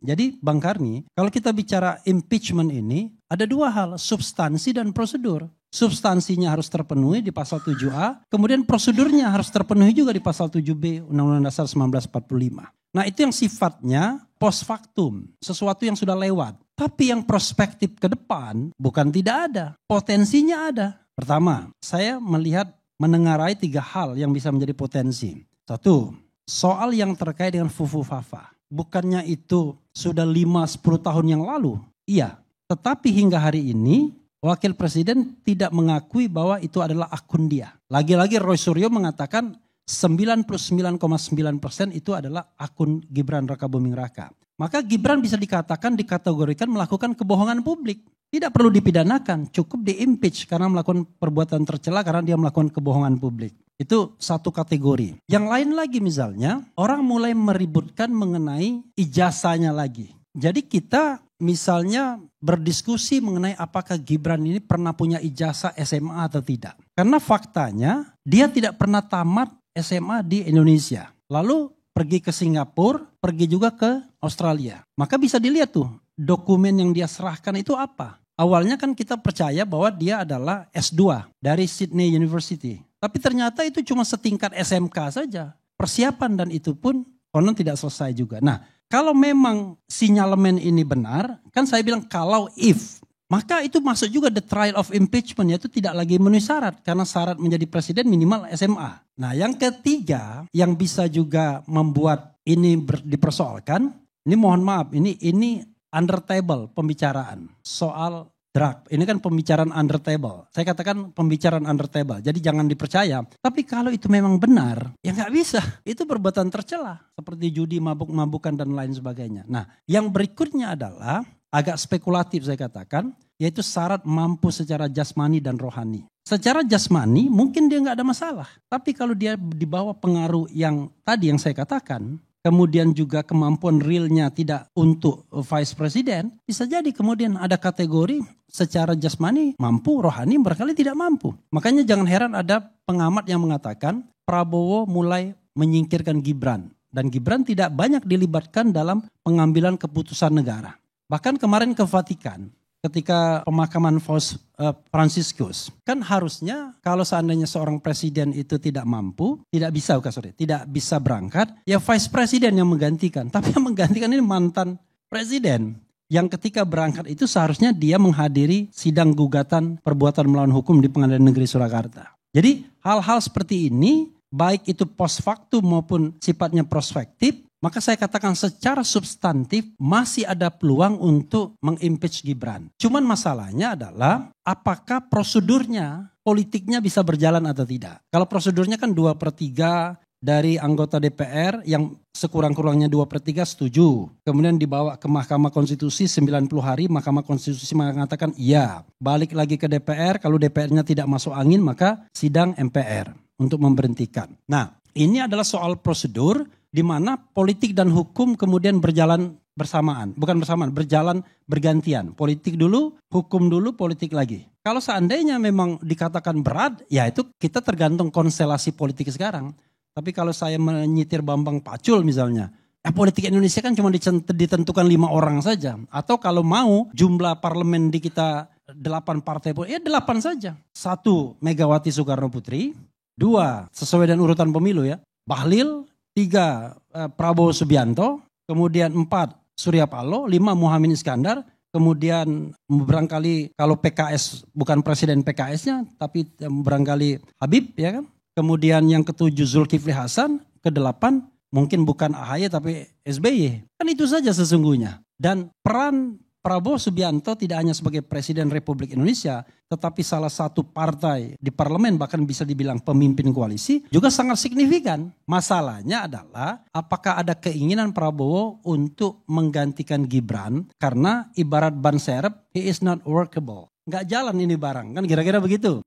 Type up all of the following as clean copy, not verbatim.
Jadi Bang Karni, kalau kita bicara impeachment ini, ada dua hal, substansi dan prosedur. Substansinya harus terpenuhi di pasal 7A, kemudian prosedurnya harus terpenuhi juga di pasal 7B Undang-Undang Dasar 1945. Nah itu yang sifatnya post factum, sesuatu yang sudah lewat. Tapi yang prospektif ke depan bukan tidak ada, potensinya ada. Pertama, saya menengarai 3 hal yang bisa menjadi potensi. 1, soal yang terkait dengan Fufu-Fafa. Bukannya itu sudah 5-10 tahun yang lalu? Iya, tetapi hingga hari ini Wakil Presiden tidak mengakui bahwa itu adalah akun dia. Lagi-lagi Roy Suryo mengatakan 99,9% itu adalah akun Gibran Rakabuming Raka. Maka Gibran bisa dikategorikan melakukan kebohongan publik. Tidak perlu dipidanakan, cukup di-impeach karena melakukan perbuatan tercela karena dia melakukan kebohongan publik. Itu satu kategori. Yang lain lagi misalnya, orang mulai meributkan mengenai ijazahnya lagi. Jadi kita misalnya berdiskusi mengenai apakah Gibran ini pernah punya ijazah SMA atau tidak. Karena faktanya dia tidak pernah tamat SMA di Indonesia. Lalu pergi ke Singapura, pergi juga ke Australia. Maka bisa dilihat tuh dokumen yang dia serahkan itu apa. Awalnya kan kita percaya bahwa dia adalah S2 dari Sydney University. Tapi ternyata itu cuma setingkat SMK saja. Persiapan dan itu pun konon tidak selesai juga. Nah, kalau memang sinyalemen ini benar, kan saya bilang kalau if, maka itu masuk juga the trial of impeachment, yaitu tidak lagi memenuhi syarat. Karena syarat menjadi presiden minimal SMA. Nah yang ketiga yang bisa juga membuat ini dipersoalkan, ini mohon maaf, ini under table pembicaraan soal drug. Ini kan pembicaraan under table. Saya katakan pembicaraan under table. Jadi jangan dipercaya. Tapi kalau itu memang benar, ya nggak bisa. Itu perbuatan tercela. Seperti judi, mabuk-mabukan dan lain sebagainya. Nah yang berikutnya adalah agak spekulatif saya katakan. Yaitu syarat mampu secara jasmani dan rohani. Secara jasmani mungkin dia nggak ada masalah. Tapi kalau dia di bawah pengaruh yang tadi yang saya katakan. Kemudian juga kemampuan realnya tidak untuk vice president, bisa jadi kemudian ada kategori secara jasmani mampu, rohani barangkali tidak mampu. Makanya jangan heran ada pengamat yang mengatakan Prabowo mulai menyingkirkan Gibran. Dan Gibran tidak banyak dilibatkan dalam pengambilan keputusan negara. Bahkan kemarin ke Vatikan, ketika pemakaman Franciscus, kan harusnya kalau seandainya seorang presiden itu tidak mampu, tidak bisa berangkat, ya vice presiden yang menggantikan. Tapi yang menggantikan ini mantan presiden. Yang ketika berangkat itu seharusnya dia menghadiri sidang gugatan perbuatan melawan hukum di Pengadilan Negeri Surakarta. Jadi hal-hal seperti ini, baik itu post factum maupun sifatnya prospektif, maka saya katakan secara substantif masih ada peluang untuk mengimpeach Gibran. Cuman masalahnya adalah apakah prosedurnya, politiknya bisa berjalan atau tidak. Kalau prosedurnya kan 2/3 dari anggota DPR yang sekurang-kurangnya 2/3 setuju. Kemudian dibawa ke Mahkamah Konstitusi 90 hari, Mahkamah Konstitusi mengatakan iya. Balik lagi ke DPR, kalau DPR-nya tidak masuk angin maka sidang MPR untuk memberhentikan. Nah ini adalah soal prosedur di mana politik dan hukum kemudian berjalan bersamaan. Bukan bersamaan, berjalan bergantian. Politik dulu, hukum dulu, politik lagi. Kalau seandainya memang dikatakan berat, ya itu kita tergantung konstelasi politik sekarang. Tapi kalau saya menyitir Bambang Pacul misalnya, politik Indonesia kan cuma ditentukan 5 orang saja. Atau kalau mau jumlah parlemen di kita 8 partai, ya 8 saja. 1 Megawati Soekarno Putri, 2 sesuai dengan urutan pemilu ya, Bahlil, 3 Prabowo Subianto, kemudian 4 Surya Paloh, 5 Muhaimin Iskandar, kemudian barangkali kalau PKS bukan presiden PKS-nya, tapi barangkali Habib ya kan. Kemudian yang ke-7 Zulkifli Hasan, ke-8 mungkin bukan AHY tapi SBY. Kan itu saja sesungguhnya. Dan peran Prabowo Subianto tidak hanya sebagai Presiden Republik Indonesia, tetapi salah satu partai di parlemen, bahkan bisa dibilang pemimpin koalisi, juga sangat signifikan. Masalahnya adalah apakah ada keinginan Prabowo untuk menggantikan Gibran, karena ibarat ban serep, he is not workable. Nggak jalan ini barang, kan kira-kira begitu.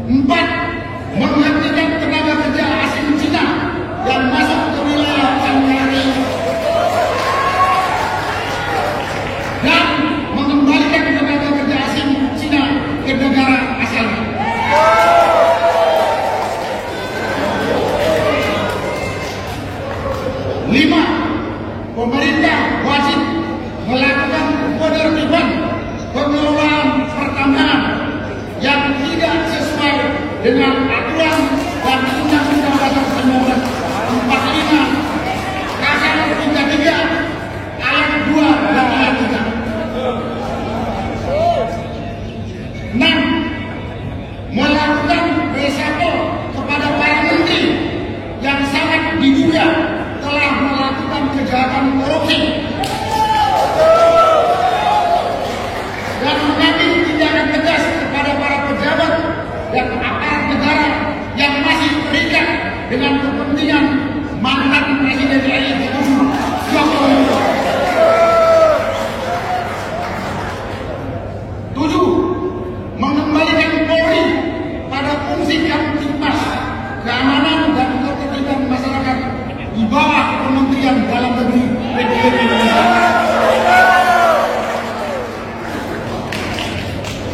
Empat, menghentikan tenaga kerja asing Cina yang masuk ke wilayah NKRI dan mengembalikan tenaga kerja asing Cina ke negara asalnya. Lima, pemerintah wajib melakukan penertiban pengelolaan pertambangan yang tidak sesuai dengan aturan dan Undang-Undang Dasar 1945 Pasal 33 ayat 2 dan ayat 3. 6. Melakukan reshuffle kepada para menteri yang sangat diduga telah melakukan kejahatan korupsi dan mengambil tindakan tegas kepada para pejabat dan aparat negara yang masih terikat dengan kepentingan mantan Presiden RI Joko Widodo. 7. Mengembalikan Polri pada fungsi Kamtibmas, keamanan dan ketertiban masyarakat di bawah Kementerian Dalam Negeri Republik Indonesia.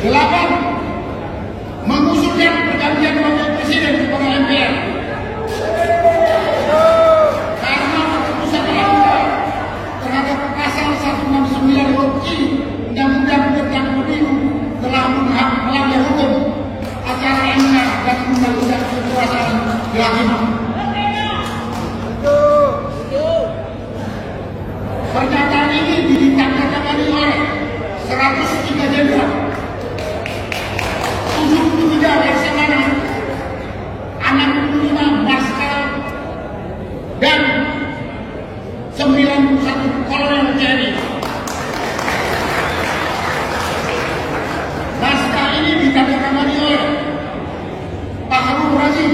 8. Mengusulkan pergantian wakil presiden kepada MPR karena keputusan MK terhadap pasal 169 huruf I Undang-Undang tentang Pemilu telah melanggar hukum acara MK dan Undang-Undang Kekuasaan Kehakiman. Pernyataan ini ditandatangani oleh 103 jenderal, 73 laksamana, 65 marskal, dan 91 kolonel TNI. Naskah ini ditandatangani oleh Pak Harun Razi,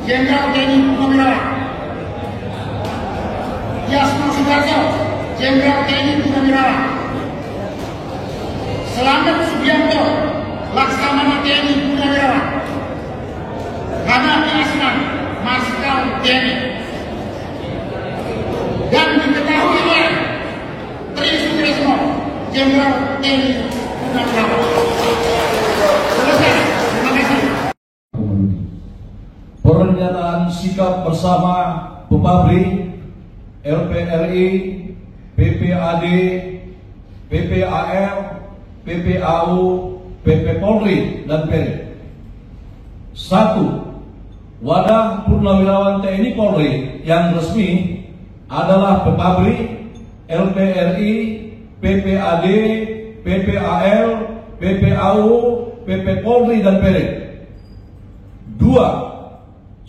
Jenderal TNI Purnawirawan, Yasno Sudarso, Jenderal TNI Purnawirawan, Selamat Subianto, Laksamana TNI Purnawirawan, Hanafi Asman, Marskal TNI, dan diketahui oleh Tri Sutresno, Jenderal TNI Purnawirawan. Selesai. Terima kasih. Pernyataan sikap bersama Pepabri, LPRI, PPAD, PPAL, PPAU, PP Polri, dan Peri. 1. Wadah Purnawirawan TNI Polri yang resmi adalah Pepabri, LPRI, PPAD, PPAL, PPAU, PP Polri, dan Peri. 2.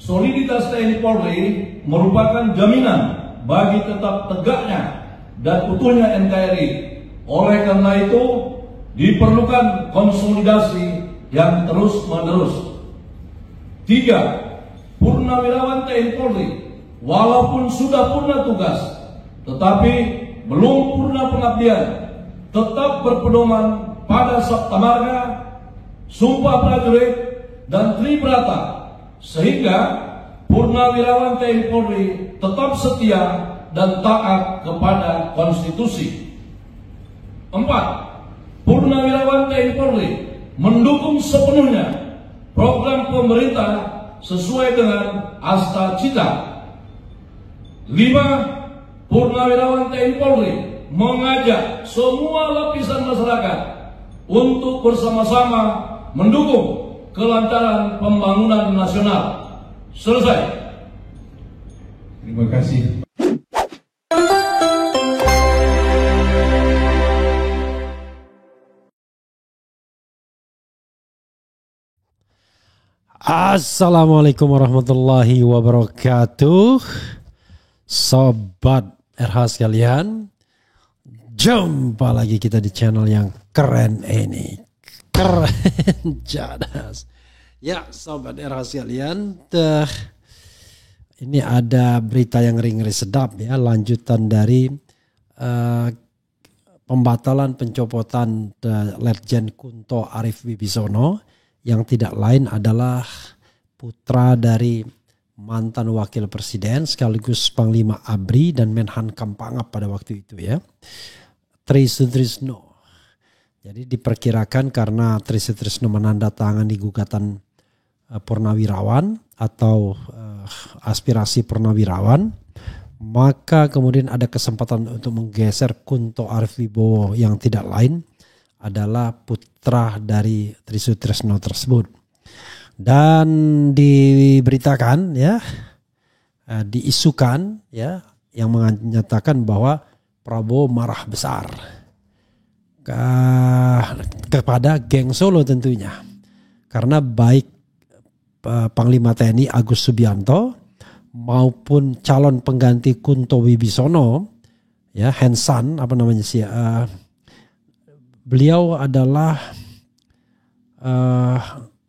Soliditas TNI Polri merupakan jaminan bagi tetap tegaknya dan utuhnya NKRI. Oleh karena itu, diperlukan konsolidasi yang terus-menerus. 3. Purnawirawan TNI Polri walaupun sudah purna tugas, tetapi belum purna pengabdian, tetap berpedoman pada Sabta Marga, Sumpah Prajurit, dan Tribrata, sehingga Purnawirawan TNI Polri tetap setia dan taat kepada konstitusi. 4. Purnawirawan TNI Polri mendukung sepenuhnya program pemerintah sesuai dengan Asta Cita. 5. Purnawirawan TNI Polri mengajak semua lapisan masyarakat untuk bersama-sama mendukung kelancaran pembangunan nasional. Selesai. Terima kasih. Assalamualaikum warahmatullahi wabarakatuh. Sobat RH sekalian, jumpa lagi kita di channel yang keren ini. Keren jadas. Ya sobat RH sekalian, ini ada berita yang ngeri-ngeri sedap ya. Lanjutan dari pembatalan pencopotan Letjen Kunto Arif Wibisono yang tidak lain adalah putra dari mantan wakil presiden sekaligus Panglima ABRI dan Menhan Kampangap pada waktu itu ya, Tri Sutrisno. Jadi diperkirakan karena Tri Sutrisno menandatangani gugatan purnawirawan atau aspirasi purnawirawan, maka kemudian ada kesempatan untuk menggeser Kunto Arief Wibowo yang tidak lain adalah putra dari Tri Sutrisno tersebut. Dan diberitakan ya, diisukan ya, yang menyatakan bahwa Prabowo marah besar kepada geng Solo tentunya, karena baik Panglima TNI Agus Subianto maupun calon pengganti Kunto Wibisono ya, Hensan apa namanya sih, beliau adalah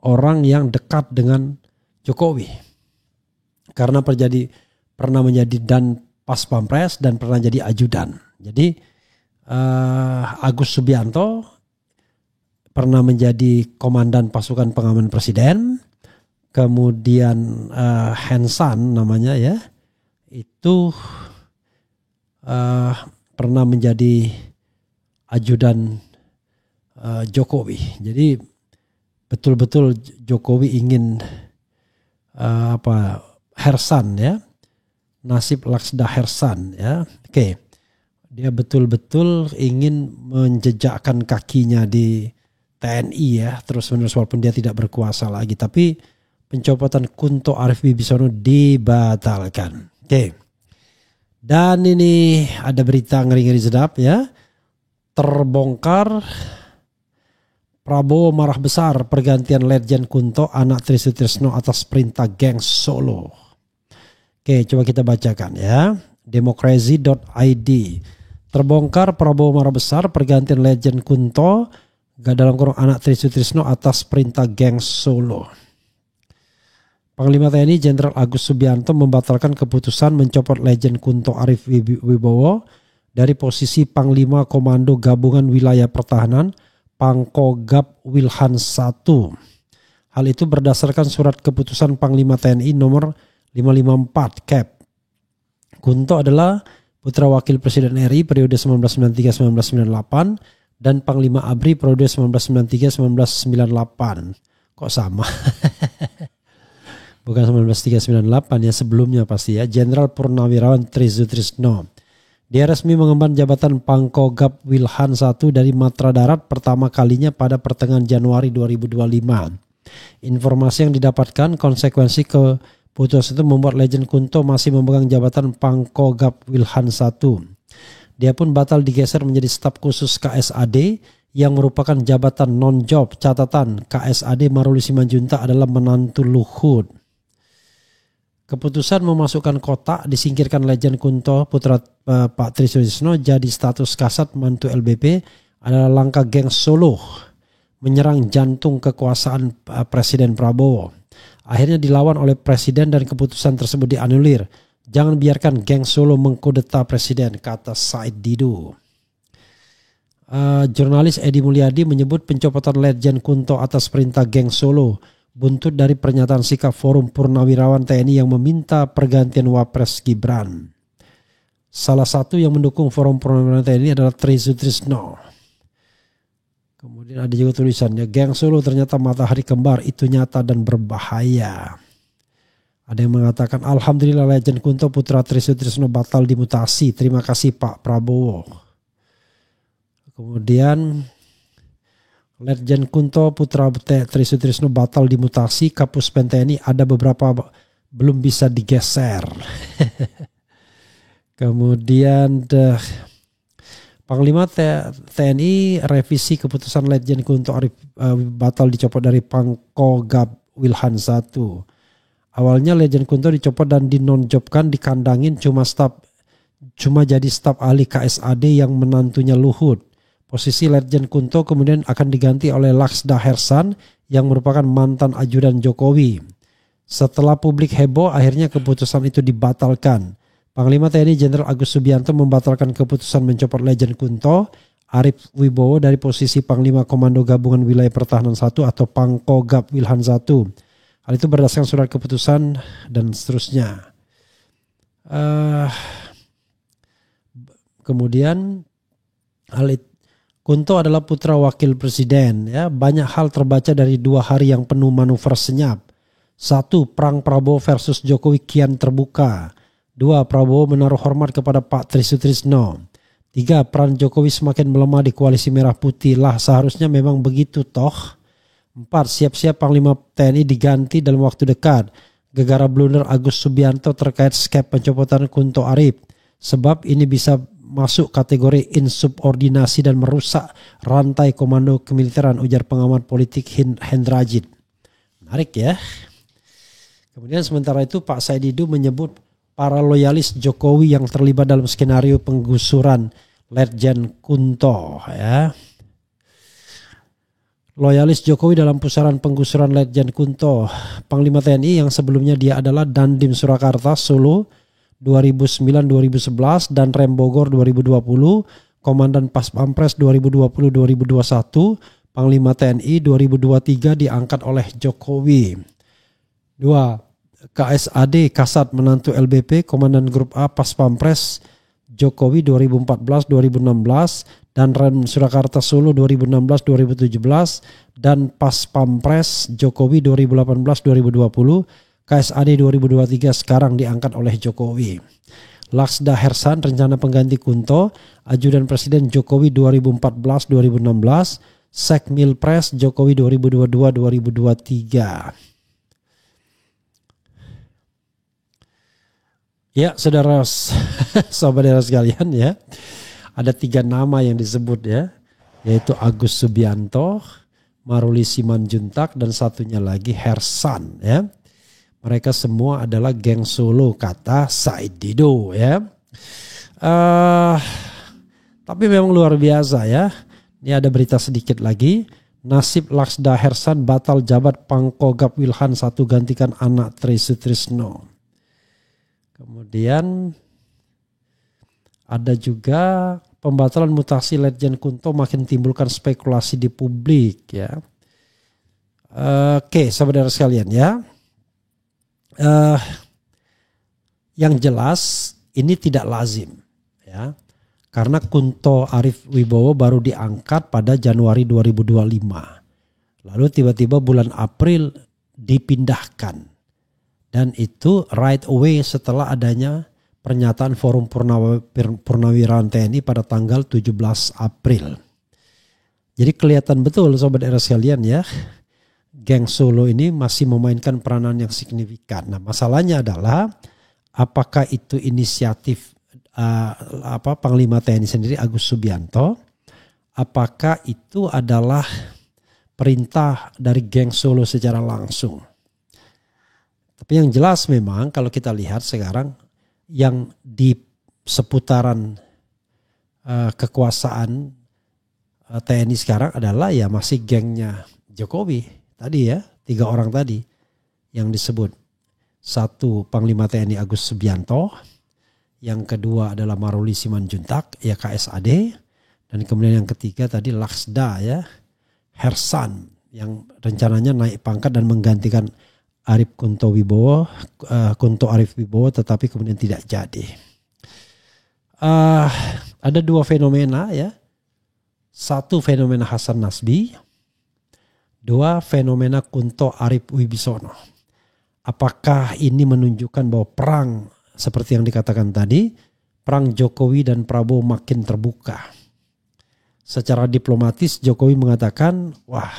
orang yang dekat dengan Jokowi karena pernah menjadi dan pas pampres dan pernah jadi ajudan. Jadi Agus Subianto pernah menjadi komandan pasukan pengaman presiden, kemudian Hensan namanya ya, itu pernah menjadi ajudan Jokowi. Jadi betul-betul Jokowi ingin Hersan ya, nasib Laksda Hersan ya. Oke. Dia betul-betul ingin menjejakkan kakinya di TNI ya, terus-menerus walaupun dia tidak berkuasa lagi, tapi pencopotan Kunto Arief Wibisono dibatalkan. Oke. Dan ini ada berita ngeri-ngeri sedap ya. Terbongkar Prabowo marah besar pergantian Letjen Kunto anak Tri Sutrisno atas perintah geng Solo. Oke, coba kita bacakan ya. Demokrasi.id. Terbongkar Prabowo marah besar pergantian Letjen Kunto dalam kurung anak Tri Sutrisno atas perintah geng Solo. Panglima TNI Jenderal Agus Subianto membatalkan keputusan mencopot Letjen Kunto Arief Wibowo dari posisi Panglima Komando Gabungan Wilayah Pertahanan Pangkogap Wilhan 1. Hal itu berdasarkan surat keputusan Panglima TNI nomor 554 Cap. Kunto adalah putra Wakil Presiden RI periode 1993-1998 dan Panglima ABRI periode 1993-1998. Kok sama? Bukan 1998 ya, sebelumnya pasti ya. Jenderal Purnawirawan Tri Sutrisno. Dia resmi mengemban jabatan Pangkogap Wilhan 1 dari Matra Darat pertama kalinya pada pertengahan Januari 2025. Informasi yang didapatkan, konsekuensi keputusan itu membuat Letjen Kunto masih memegang jabatan Pangkogap Wilhan 1. Dia pun batal digeser menjadi staf khusus KSAD yang merupakan jabatan non-job. Catatan, KSAD Maruli Simanjuntak adalah menantu Luhut. Keputusan memasukkan kotak disingkirkan Letjen Kunto putra Pak Tri Sutrisno jadi status kasat mantu LBP adalah langkah geng Solo menyerang jantung kekuasaan Presiden Prabowo. Akhirnya dilawan oleh Presiden dan keputusan tersebut dianulir. Jangan biarkan geng Solo mengkudeta Presiden, kata Said Didu. Jurnalis Edi Mulyadi menyebut pencopotan Letjen Kunto atas perintah geng Solo buntut dari pernyataan sikap Forum Purnawirawan TNI yang meminta pergantian Wapres Gibran. Salah satu yang mendukung Forum Purnawirawan TNI adalah Tri Sutrisno. Kemudian ada juga tulisannya, geng Solo ternyata matahari kembar, itu nyata dan berbahaya. Ada yang mengatakan, alhamdulillah Letjen Kunto putra Tri Sutrisno batal dimutasi, terima kasih Pak Prabowo. Kemudian Letjen Kunto putra Tri Sutrisno batal dimutasi, Kapus Pen TNI ada beberapa belum bisa digeser. Kemudian Panglima TNI revisi keputusan Letjen Kunto Arief batal dicopot dari Pangkogap Wilhan 1. Awalnya Letjen Kunto dicopot dan dinonjobkan, dikandangin cuma jadi staf ahli KSAD yang menantunya Luhut. Posisi Letjen Kunto kemudian akan diganti oleh Laksda Hersan yang merupakan mantan ajudan Jokowi. Setelah publik heboh, akhirnya keputusan itu dibatalkan. Panglima TNI Jenderal Agus Subianto membatalkan keputusan mencopot Letjen Kunto Arief Wibowo dari posisi Panglima Komando Gabungan Wilayah Pertahanan 1 atau Pangkogap Wilhan 1. Hal itu berdasarkan surat keputusan dan seterusnya. Kemudian Kunto adalah putra wakil presiden. Ya, banyak hal terbaca dari 2 hari yang penuh manuver senyap. 1. Perang Prabowo versus Jokowi kian terbuka. 2. Prabowo menaruh hormat kepada Pak Tri Sutrisno. 3. Peran Jokowi semakin melemah di koalisi merah putih. Lah seharusnya memang begitu toh. 4. Siap-siap Panglima TNI diganti dalam waktu dekat. Gegara blunder Agus Subianto terkait skep pencopotan Kunto Arief. Sebab ini bisa masuk kategori insubordinasi dan merusak rantai komando kemiliteran, ujar pengamat politik Hendrajit. Menarik ya. Kemudian sementara itu Pak Said Didu menyebut para loyalis Jokowi yang terlibat dalam skenario penggusuran Letjen Kunto. Ya. Loyalis Jokowi dalam pusaran penggusuran Letjen Kunto, Panglima TNI yang sebelumnya dia adalah Dandim Surakarta Solo 2009-2011 dan Rem Bogor 2020, Komandan Pas Pampres 2020-2021, Panglima TNI 2023 diangkat oleh Jokowi. 2. KSAD Kasat menantu LBP, Komandan Grup A Pas Pampres Jokowi 2014-2016 dan Rem Surakarta Solo 2016-2017 dan Pas Pampres Jokowi 2018-2020. KSAD 2023 sekarang diangkat oleh Jokowi. Laksda Hersan rencana pengganti Kunto, Ajudan Presiden Jokowi 2014-2016, Sekmilpres Jokowi 2022-2023. Ya, saudara saudara sekalian ya, ada 3 nama yang disebut ya, yaitu Agus Subianto, Maruli Simanjuntak dan satunya lagi Hersan ya. Mereka semua adalah geng Solo kata Said Didu ya. Tapi memang luar biasa ya. Ini ada berita sedikit lagi. Nasib Laksda Hersan batal jabat Pangkogap Wilhan 1 gantikan anak Tri Sutrisno. Kemudian ada juga pembatalan mutasi Letjen Kunto makin timbulkan spekulasi di publik ya. Oke, saudara sekalian ya. Yang jelas ini tidak lazim ya, karena Kunto Arief Wibowo baru diangkat pada Januari 2025, lalu tiba-tiba bulan April dipindahkan, dan itu right away setelah adanya pernyataan Forum Purnawirawan TNI pada tanggal 17 April. Jadi kelihatan betul sobat era sekalian ya, geng Solo ini masih memainkan peranan yang signifikan. Nah, masalahnya adalah apakah itu inisiatif Panglima TNI sendiri Agus Subianto? Apakah itu adalah perintah dari geng Solo secara langsung? Tapi yang jelas memang kalau kita lihat sekarang yang di seputaran kekuasaan TNI sekarang adalah ya masih gengnya Jokowi. Tadi ya, 3 orang tadi yang disebut. 1 Panglima TNI Agus Subianto, yang kedua adalah Maruli Simanjuntak, ya KSAD, dan kemudian yang ketiga tadi Laksda ya, Hersan, yang rencananya naik pangkat dan menggantikan Kunto Arief Wibowo, tetapi kemudian tidak jadi. Ada 2 fenomena ya. 1 fenomena Hasan Nasbi, 2 fenomena Kunto Arief Wibisono. Apakah ini menunjukkan bahwa perang seperti yang dikatakan tadi, perang Jokowi dan Prabowo makin terbuka. Secara diplomatis Jokowi mengatakan, wah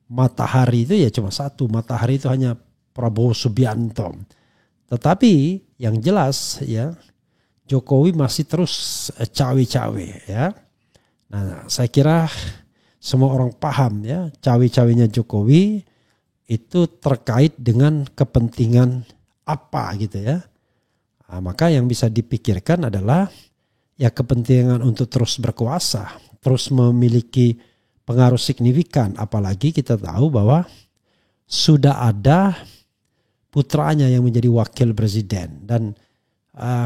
matahari itu ya cuma 1, matahari itu hanya Prabowo Subianto. Tetapi yang jelas ya, Jokowi masih terus cawe-cawe ya. Nah, saya kira semua orang paham ya, cawe-cawenya Jokowi itu terkait dengan kepentingan apa gitu ya. Nah, maka yang bisa dipikirkan adalah ya kepentingan untuk terus berkuasa, terus memiliki pengaruh signifikan. Apalagi kita tahu bahwa sudah ada putranya yang menjadi wakil presiden. Dan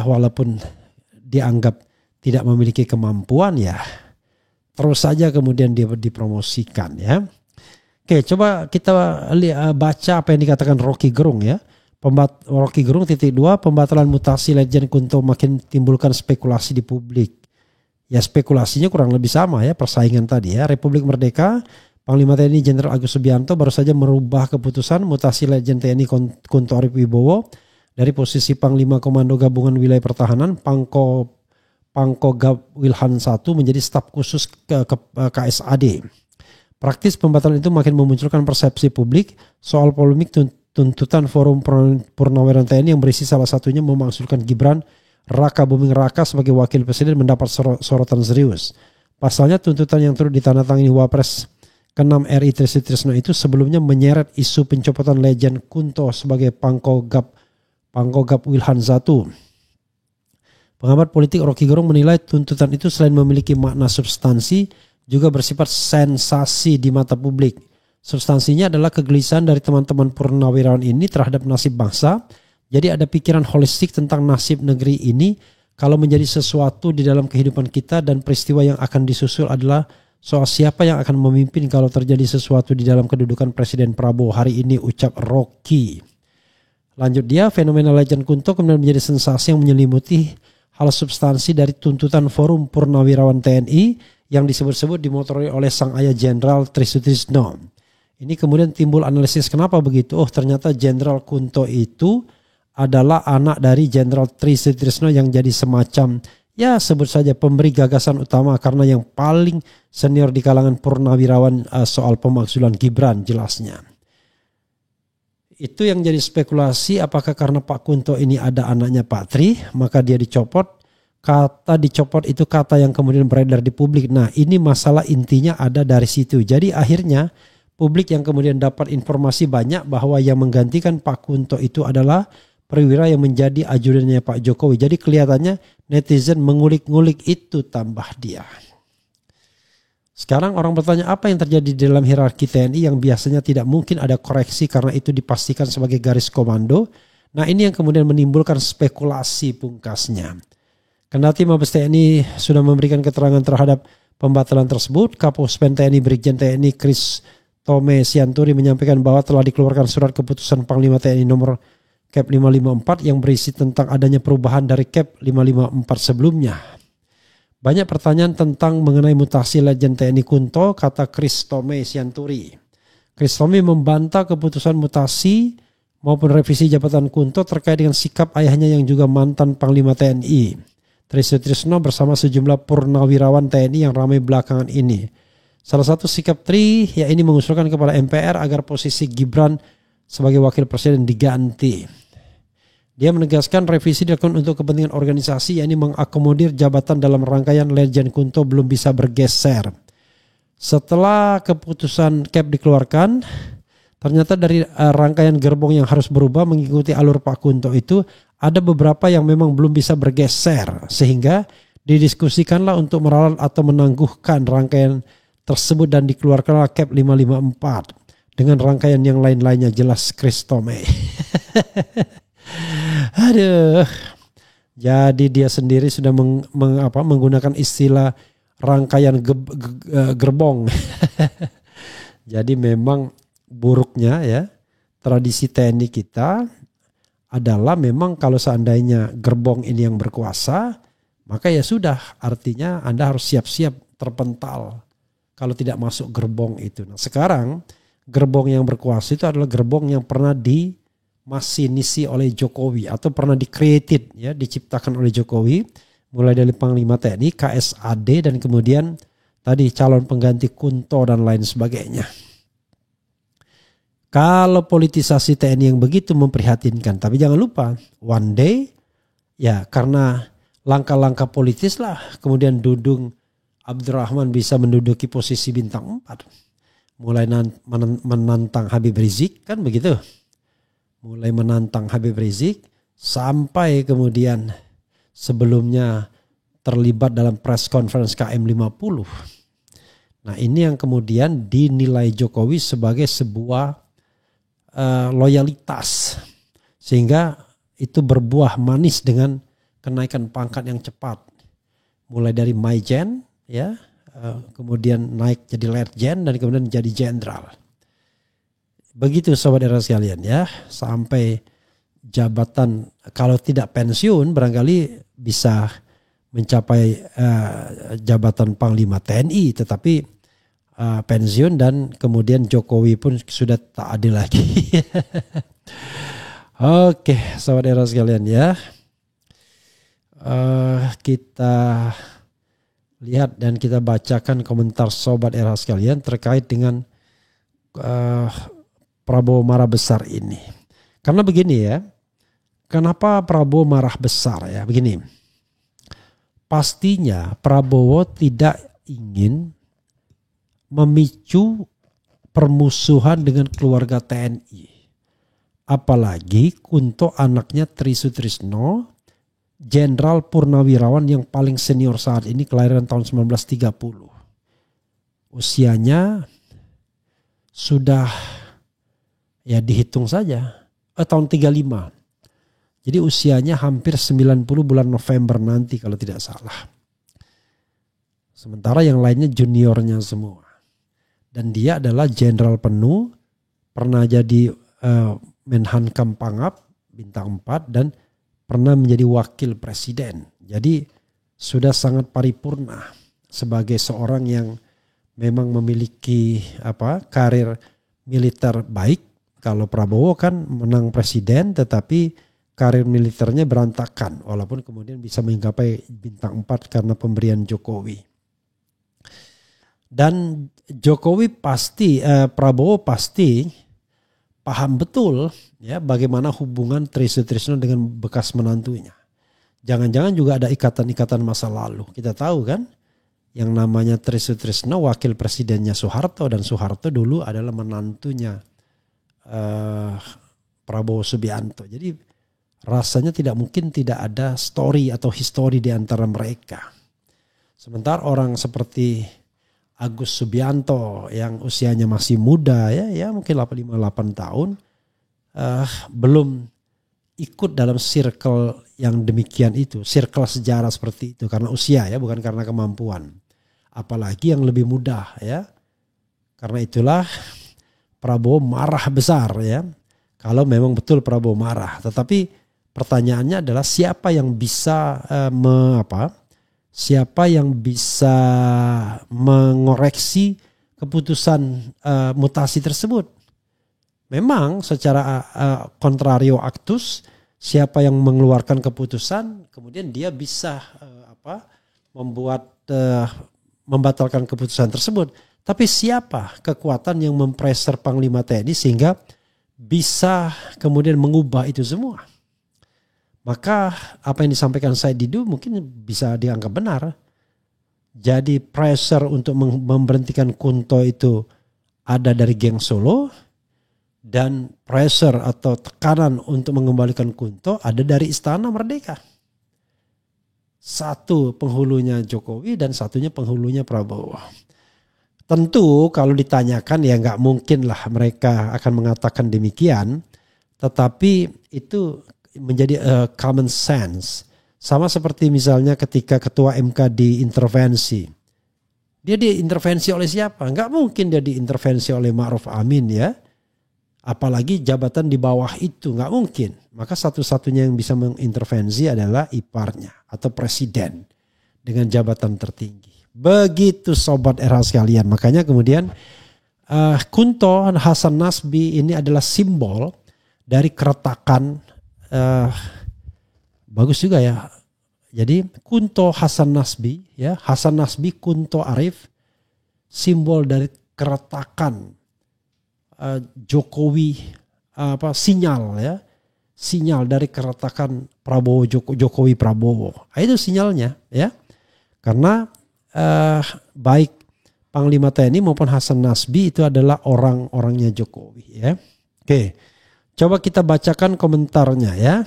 walaupun dianggap tidak memiliki kemampuan ya, terus saja kemudian dia dipromosikan ya. Oke, coba kita baca apa yang dikatakan Rocky Gerung ya. Rocky Gerung _2, pembatalan mutasi Lejen Kunto makin timbulkan spekulasi di publik. Ya spekulasinya kurang lebih sama ya, persaingan tadi ya. Republik Merdeka, Panglima TNI Jenderal Agus Subianto baru saja merubah keputusan mutasi Lejen TNI Kunto Arif Wibowo dari posisi Panglima Komando Gabungan Wilayah Pertahanan Pangkogab Wilhan 1 menjadi staf khusus ke KSAD. Praktis pembatalan itu makin memunculkan persepsi publik soal polemik tuntutan Forum Purnawirawan TNI yang berisi salah satunya memakzulkan Gibran Raka Buming Raka sebagai wakil presiden mendapat sorotan serius. Pasalnya tuntutan yang turut ditandatangani Wapres ke-6 RI Trisno itu sebelumnya menyeret isu pencopotan Lejen Kunto sebagai Pangkogab Wilhan 1. Pengamat politik Rocky Gerung menilai tuntutan itu selain memiliki makna substansi juga bersifat sensasi di mata publik. Substansinya adalah kegelisahan dari teman-teman purnawirawan ini terhadap nasib bangsa. Jadi ada pikiran holistik tentang nasib negeri ini kalau menjadi sesuatu di dalam kehidupan kita, dan peristiwa yang akan disusul adalah soal siapa yang akan memimpin kalau terjadi sesuatu di dalam kedudukan Presiden Prabowo hari ini, ucap Rocky. Lanjut dia, fenomena Lejen Kunto kemudian menjadi sensasi yang menyelimuti hal substansi dari tuntutan Forum Purnawirawan TNI yang disebut-sebut dimotori oleh sang ayah Jenderal Trisno. Ini kemudian timbul analisis kenapa begitu. Oh, ternyata Jenderal Kunto itu adalah anak dari Jenderal Trisno yang jadi semacam, ya sebut saja pemberi gagasan utama karena yang paling senior di kalangan purnawirawan soal pemakzulan Gibran jelasnya. Itu yang jadi spekulasi, apakah karena Pak Kunto ini ada anaknya Pak Tri maka dia dicopot. Kata dicopot itu kata yang kemudian beredar di publik. Nah ini masalah intinya ada dari situ. Jadi akhirnya publik yang kemudian dapat informasi banyak bahwa yang menggantikan Pak Kunto itu adalah perwira yang menjadi ajudannya Pak Jokowi. Jadi kelihatannya netizen mengulik-ngulik itu, tambah dia. Sekarang orang bertanya apa yang terjadi di dalam hierarki TNI yang biasanya tidak mungkin ada koreksi karena itu dipastikan sebagai garis komando. Nah ini yang kemudian menimbulkan spekulasi pungkasnya. Kendati Mabes TNI sudah memberikan keterangan terhadap pembatalan tersebut, Kapuspen TNI Brigjen TNI Kris Tome Sianturi menyampaikan bahwa telah dikeluarkan surat keputusan Panglima TNI nomor Kep 554 yang berisi tentang adanya perubahan dari Kep 554 sebelumnya. Banyak pertanyaan tentang mengenai mutasi Lejen TNI Kunto, kata Kris Tome Sianturi. Kris Tome membantah keputusan mutasi maupun revisi jabatan Kunto terkait dengan sikap ayahnya yang juga mantan Panglima TNI Trisno bersama sejumlah purnawirawan TNI yang ramai belakangan ini. Salah satu sikap Tri yakni mengusulkan kepada MPR agar posisi Gibran sebagai wakil presiden diganti. Dia menegaskan revisi dilakukan untuk kepentingan organisasi, yakni mengakomodir jabatan dalam rangkaian Lejen Kunto belum bisa bergeser. Setelah keputusan Kep dikeluarkan, ternyata dari rangkaian gerbong yang harus berubah mengikuti alur Pak Kunto itu ada beberapa yang memang belum bisa bergeser, sehingga didiskusikanlah untuk meralat atau menangguhkan rangkaian tersebut dan dikeluarkanlah Kep 554 dengan rangkaian yang lain-lainnya, jelas Kris Tome. Aduh. Jadi dia sendiri sudah menggunakan istilah rangkaian gerbong. Jadi memang buruknya ya tradisi TNI kita adalah memang kalau seandainya gerbong ini yang berkuasa, maka ya sudah, artinya Anda harus siap-siap terpental kalau tidak masuk gerbong itu. Nah sekarang gerbong yang berkuasa itu adalah gerbong yang pernah dimasinisi oleh Jokowi atau pernah dicreated ya, diciptakan oleh Jokowi, mulai dari Panglima TNI, KSAD, dan kemudian tadi calon pengganti Kunto dan lain sebagainya. Kalau politisasi TNI yang begitu memprihatinkan, tapi jangan lupa one day ya karena langkah-langkah politis lah kemudian Dudung Abdurrahman bisa menduduki posisi bintang 4. Mulai menantang Habib Rizik kan begitu. Mulai menantang Habib Rizik sampai kemudian sebelumnya terlibat dalam press conference KM50. Nah ini yang kemudian dinilai Jokowi sebagai sebuah loyalitas, sehingga itu berbuah manis dengan kenaikan pangkat yang cepat, mulai dari Maijen ya kemudian naik jadi letjen dan kemudian jadi jenderal. Begitu sobat era sekalian ya, sampai jabatan kalau tidak pensiun barangkali bisa mencapai jabatan Panglima TNI, tetapi pensiun dan kemudian Jokowi pun sudah tak adil lagi. Oke, sobat era sekalian ya, kita lihat dan kita bacakan komentar sobat era sekalian terkait dengan Prabowo marah besar ini. Karena begini ya, kenapa Prabowo marah besar ya? Begini, pastinya Prabowo tidak ingin memicu permusuhan dengan keluarga TNI. Apalagi untuk anaknya Tri Sutrisno, Jenderal Purnawirawan yang paling senior saat ini, kelahiran tahun 1930. Usianya sudah ya dihitung saja, tahun 35. Jadi usianya hampir 90 bulan November nanti kalau tidak salah. Sementara yang lainnya juniornya semua. Dan dia adalah jenderal penuh, pernah jadi Menhankam Pangap bintang 4 dan pernah menjadi wakil presiden. Jadi sudah sangat paripurna sebagai seorang yang memang memiliki karir militer baik. Kalau Prabowo kan menang presiden tetapi karir militernya berantakan walaupun kemudian bisa menggapai bintang 4 karena pemberian Jokowi. Dan Jokowi pasti, Prabowo pasti paham betul ya bagaimana hubungan Tri Sutrisno dengan bekas menantunya. Jangan-jangan juga ada ikatan-ikatan masa lalu. Kita tahu kan yang namanya Tri Sutrisno wakil presidennya Soeharto dan Soeharto dulu adalah menantunya Prabowo Subianto. Jadi rasanya tidak mungkin tidak ada story atau histori di antara mereka. Sementara orang seperti Agus Subianto yang usianya masih muda ya mungkin 58 tahun belum ikut dalam circle yang demikian itu, circle sejarah seperti itu karena usia ya, bukan karena kemampuan. Apalagi yang lebih muda ya. Karena itulah Prabowo marah besar ya. Kalau memang betul Prabowo marah, tetapi pertanyaannya adalah siapa yang bisa siapa yang bisa mengoreksi keputusan mutasi tersebut. Memang secara contrario actus, siapa yang mengeluarkan keputusan, kemudian dia bisa membatalkan keputusan tersebut. Tapi siapa kekuatan yang mempressure Panglima TNI sehingga bisa kemudian mengubah itu semua? Maka apa yang disampaikan Said Didu mungkin bisa dianggap benar. Jadi pressure untuk memberhentikan Kunto itu ada dari geng Solo. Dan pressure atau tekanan untuk mengembalikan Kunto ada dari Istana Merdeka. Satu penghulunya Jokowi dan satunya penghulunya Prabowo. Tentu kalau ditanyakan ya nggak mungkin lah mereka akan mengatakan demikian. Tetapi itu menjadi common sense. Sama seperti misalnya ketika ketua MK diintervensi. Dia diintervensi oleh siapa? Nggak mungkin dia diintervensi oleh Ma'ruf Amin ya. Apalagi jabatan di bawah itu nggak mungkin. Maka satu-satunya yang bisa mengintervensi adalah iparnya atau presiden dengan jabatan tertinggi. Begitu sobat era sekalian. Makanya kemudian Kunto Hasan Nasbi ini adalah simbol dari keretakan. Bagus juga ya. Jadi Kunto Hasan Nasbi ya, Hasan Nasbi Kunto Arif, simbol dari keretakan Jokowi, sinyal ya, sinyal dari keretakan Prabowo Jokowi Prabowo. Itu sinyalnya ya. Karena baik Panglima TNI maupun Hasan Nasbi itu adalah orang-orangnya Jokowi ya. Oke. Coba kita bacakan komentarnya ya.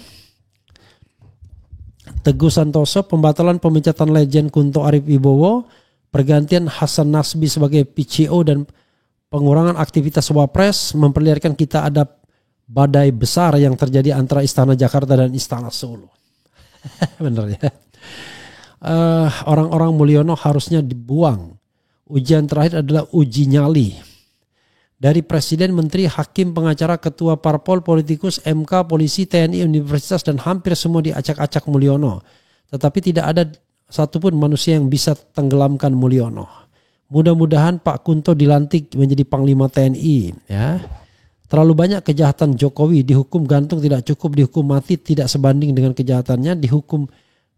Teguh Santoso, pembatalan pemecatan legend Kunto Arif Wibowo, pergantian Hasan Nasbi sebagai PCO dan pengurangan aktivitas Wapres memperlihatkan kita ada badai besar yang terjadi antara Istana Jakarta dan Istana Solo. Benar ya. Orang-orang Mulyono harusnya dibuang Ujian terakhir adalah uji nyali. Dari presiden, menteri, hakim, pengacara, ketua parpol, politikus, MK, polisi, TNI, universitas, dan hampir semua diacak-acak Mulyono. Tetapi tidak ada satupun manusia yang bisa tenggelamkan Mulyono. Mudah-mudahan Pak Kunto dilantik menjadi Panglima TNI. Ya. Terlalu banyak kejahatan Jokowi, dihukum gantung tidak cukup, dihukum mati tidak sebanding dengan kejahatannya, dihukum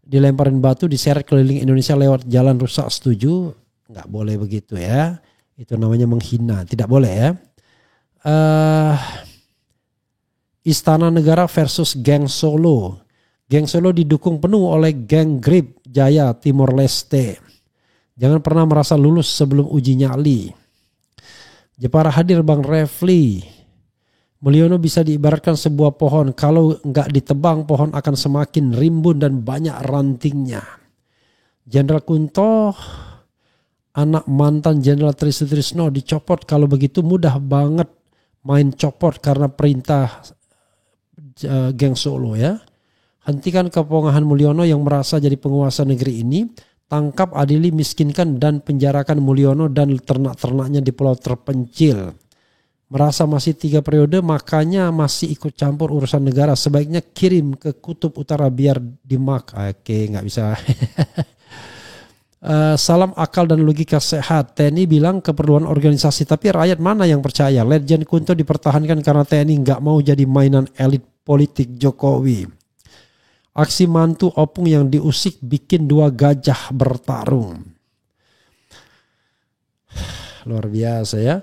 dilemparin batu, diseret keliling Indonesia lewat jalan rusak, setuju? Nggak boleh begitu ya. Itu namanya menghina, tidak boleh ya. Istana Negara versus Geng Solo. Geng Solo didukung penuh oleh Geng Grip Jaya Timor Leste. Jangan pernah merasa lulus sebelum uji nyali. Jepara hadir Bang Refli. Mulyono bisa diibaratkan sebuah pohon. Kalau nggak ditebang, pohon akan semakin rimbun dan banyak rantingnya. Jenderal Kunto, anak mantan Jenderal Trisno dicopot. Kalau begitu mudah banget main copot karena perintah Geng Solo ya. Hentikan kepongahan Mulyono yang merasa jadi penguasa negeri ini. Tangkap, adili, miskinkan dan penjarakan Mulyono dan ternak-ternaknya di pulau terpencil. Merasa masih 3 periode makanya masih ikut campur urusan negara. Sebaiknya kirim ke Kutub Utara biar dimak. Oke, nggak bisa. Salam akal dan logika sehat. TNI bilang keperluan organisasi, tapi rakyat mana yang percaya? Legend Kunto dipertahankan karena TNI nggak mau jadi mainan elit politik Jokowi. Aksi mantu opung yang diusik bikin 2 gajah bertarung. Luar biasa ya.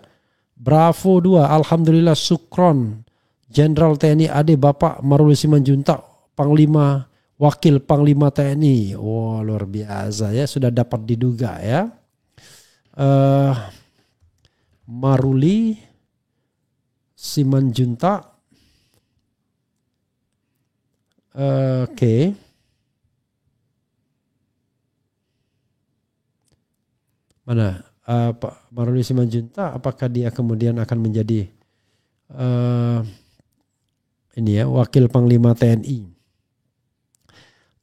Bravo 2, alhamdulillah sukron. Jenderal TNI AD Bapak Maruli Simanjuntak, Panglima Wakil Panglima TNI. Wow, luar biasa ya, sudah dapat diduga ya. Maruli Simanjuntak. Oke. Mana? Pak Maruli Simanjuntak, apakah dia kemudian akan menjadi ini ya, Wakil Panglima TNI?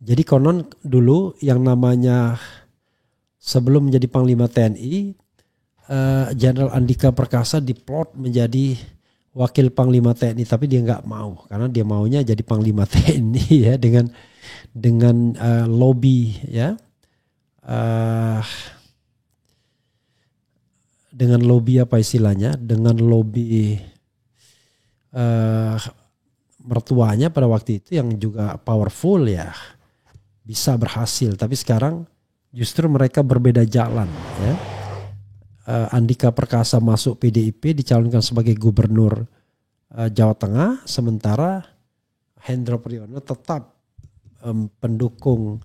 Jadi konon dulu yang namanya sebelum menjadi Panglima TNI, Jenderal Andika Perkasa diplot menjadi Wakil Panglima TNI, tapi dia nggak mau karena dia maunya jadi Panglima TNI ya, dengan lobby ya, dengan lobby apa istilahnya, dengan lobby mertuanya pada waktu itu yang juga powerful ya, bisa berhasil. Tapi sekarang justru mereka berbeda jalan ya. Andika Perkasa masuk PDIP, dicalonkan sebagai gubernur Jawa Tengah, sementara Hendro Priyono tetap pendukung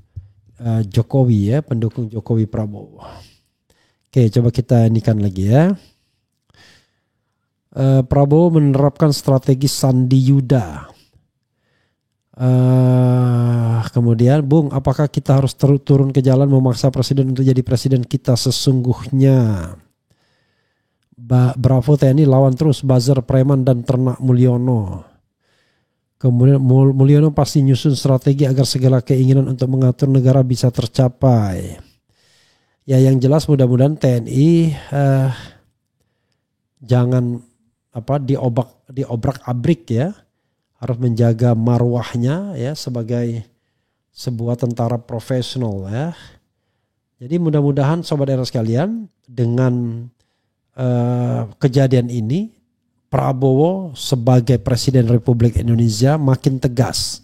Jokowi ya, pendukung Jokowi Prabowo. Oke, coba kita inikan lagi ya. Prabowo menerapkan strategi Sandi Yuda. Kemudian, Bung, apakah kita harus turun ke jalan memaksa presiden untuk jadi presiden kita sesungguhnya? Bravo TNI lawan terus buzzer preman dan ternak Mulyono. Kemudian Mulyono pasti nyusun strategi agar segala keinginan untuk mengatur negara bisa tercapai. Ya, yang jelas mudah-mudahan TNI jangan diobrak-abrik ya, harus menjaga marwahnya ya sebagai sebuah tentara profesional ya. Jadi mudah-mudahan sobat era sekalian, dengan kejadian ini Prabowo sebagai Presiden Republik Indonesia makin tegas.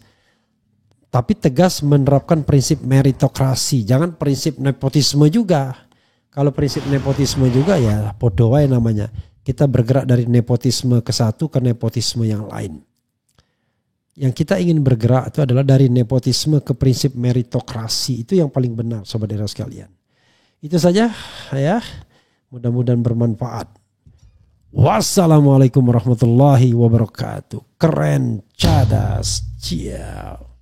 Tapi tegas menerapkan prinsip meritokrasi, jangan prinsip nepotisme juga. Kalau prinsip nepotisme juga ya podo wae namanya. Kita bergerak dari nepotisme ke satu ke nepotisme yang lain. Yang kita ingin bergerak itu adalah dari nepotisme ke prinsip meritokrasi. Itu yang paling benar sobat era sekalian. Itu saja ya. Mudah-mudahan bermanfaat. Wassalamualaikum warahmatullahi wabarakatuh. Keren, cadas, ciao.